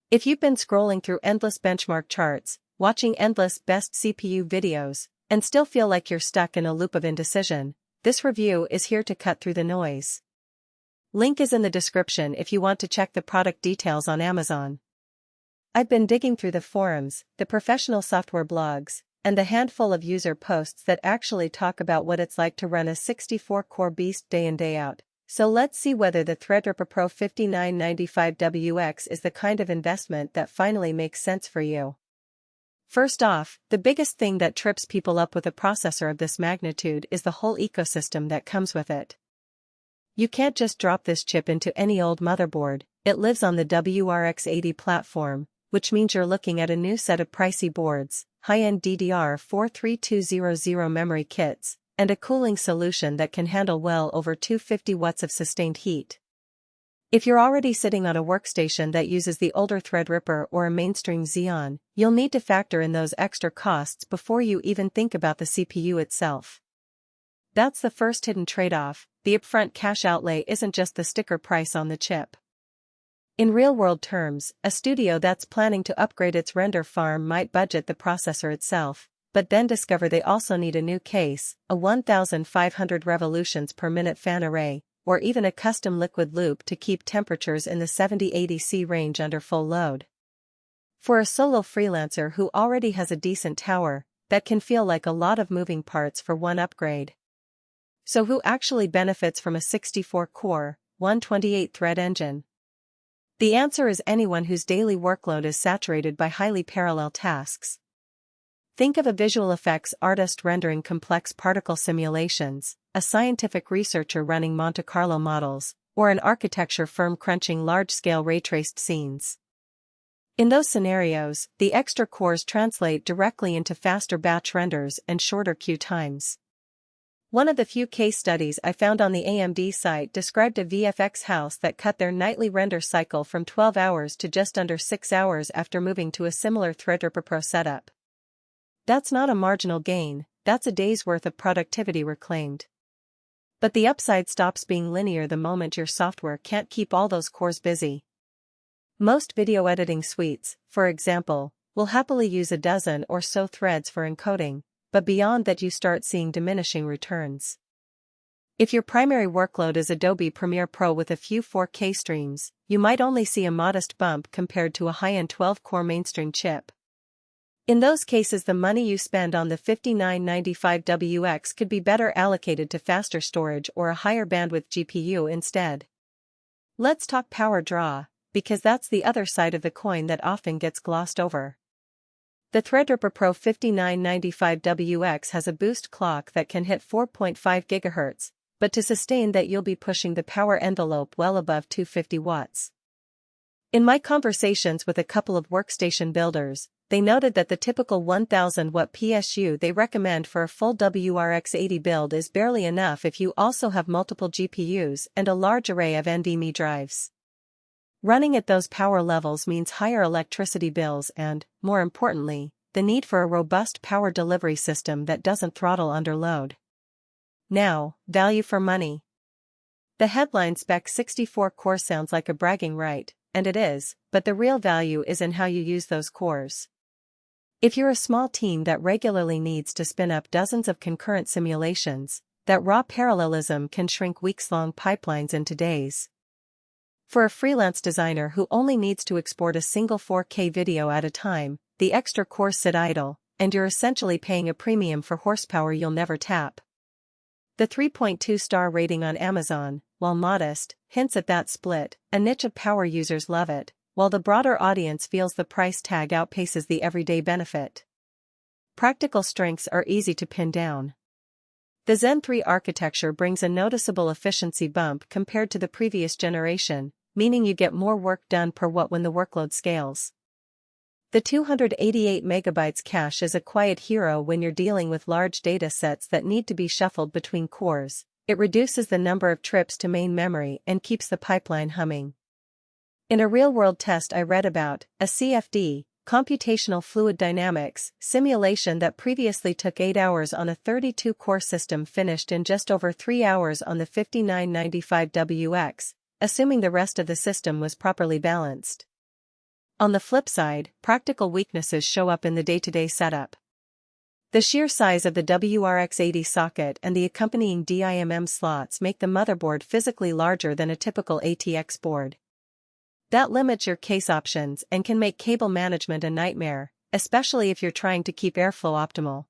If you've been scrolling through endless benchmark charts, watching endless best CPU videos, and still feel like you're stuck in a loop of indecision, this review is here to cut through the noise. Link is in the description if you want to check the product details on Amazon. I've been digging through the forums, the professional software blogs, and the handful of user posts that actually talk about what it's like to run a 64-core beast day in day out. So let's see whether the Threadripper Pro 5995WX is the kind of investment that finally makes sense for you. First off, the biggest thing that trips people up with a processor of this magnitude is the whole ecosystem that comes with it. You can't just drop this chip into any old motherboard, it lives on the WRX 80 platform, which means you're looking at a new set of pricey boards, high-end DDR4 3200 memory kits, and a cooling solution that can handle well over 250 watts of sustained heat. If you're already sitting on a workstation that uses the older Threadripper or a mainstream Xeon, you'll need to factor in those extra costs before you even think about the CPU itself. That's the first hidden trade-off. The upfront cash outlay isn't just the sticker price on the chip. In real-world terms, a studio that's planning to upgrade its render farm might budget the processor itself, but then discover they also need a new case, a 1500 revolutions per minute fan array, or even a custom liquid loop to keep temperatures in the 70-80 C range under full load. For a solo freelancer who already has a decent tower, that can feel like a lot of moving parts for one upgrade. So who actually benefits from a 64-core, 128-thread engine? The answer is anyone whose daily workload is saturated by highly parallel tasks. Think of a visual effects artist rendering complex particle simulations, a scientific researcher running Monte Carlo models, or an architecture firm crunching large-scale ray-traced scenes. In those scenarios, the extra cores translate directly into faster batch renders and shorter queue times. One of the few case studies I found on the AMD site described a VFX house that cut their nightly render cycle from 12 hours to just under 6 hours after moving to a similar Threadripper Pro setup. That's not a marginal gain, that's a day's worth of productivity reclaimed. But the upside stops being linear the moment your software can't keep all those cores busy. Most video editing suites, for example, will happily use a dozen or so threads for encoding, but beyond that you start seeing diminishing returns. If your primary workload is Adobe Premiere Pro with a few 4K streams, you might only see a modest bump compared to a high-end 12-core mainstream chip. In those cases, the money you spend on the 5995WX could be better allocated to faster storage or a higher bandwidth GPU instead. Let's talk power draw, because that's the other side of the coin that often gets glossed over. The Threadripper Pro 5995WX has a boost clock that can hit 4.5 GHz, but to sustain that you'll be pushing the power envelope well above 250 watts. In my conversations with a couple of workstation builders, they noted that the typical 1000-watt PSU they recommend for a full WRX 80 build is barely enough if you also have multiple GPUs and a large array of NVMe drives. Running at those power levels means higher electricity bills and, more importantly, the need for a robust power delivery system that doesn't throttle under load. Now, value for money. The headline spec 64 core sounds like a bragging right, and it is, but the real value is in how you use those cores. If you're a small team that regularly needs to spin up dozens of concurrent simulations, that raw parallelism can shrink weeks-long pipelines into days. For a freelance designer who only needs to export a single 4K video at a time, the extra cores sit idle, and you're essentially paying a premium for horsepower you'll never tap. The 3.2-star rating on Amazon, while modest, hints at that split. A niche of power users love it, while the broader audience feels the price tag outpaces the everyday benefit. Practical strengths are easy to pin down. The Zen 3 architecture brings a noticeable efficiency bump compared to the previous generation, meaning you get more work done per watt when the workload scales. The 288 MB cache is a quiet hero when you're dealing with large data sets that need to be shuffled between cores. It reduces the number of trips to main memory and keeps the pipeline humming. In a real-world test I read about, a CFD, computational fluid dynamics, simulation that previously took 8 hours on a 32-core system finished in just over 3 hours on the 5995WX, assuming the rest of the system was properly balanced. On the flip side, practical weaknesses show up in the day-to-day setup. The sheer size of the WRX80 socket and the accompanying DIMM slots make the motherboard physically larger than a typical ATX board. That limits your case options and can make cable management a nightmare, especially if you're trying to keep airflow optimal.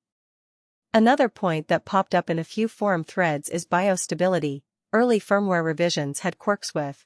Another point that popped up in a few forum threads is BIOS stability. Early firmware revisions had quirks with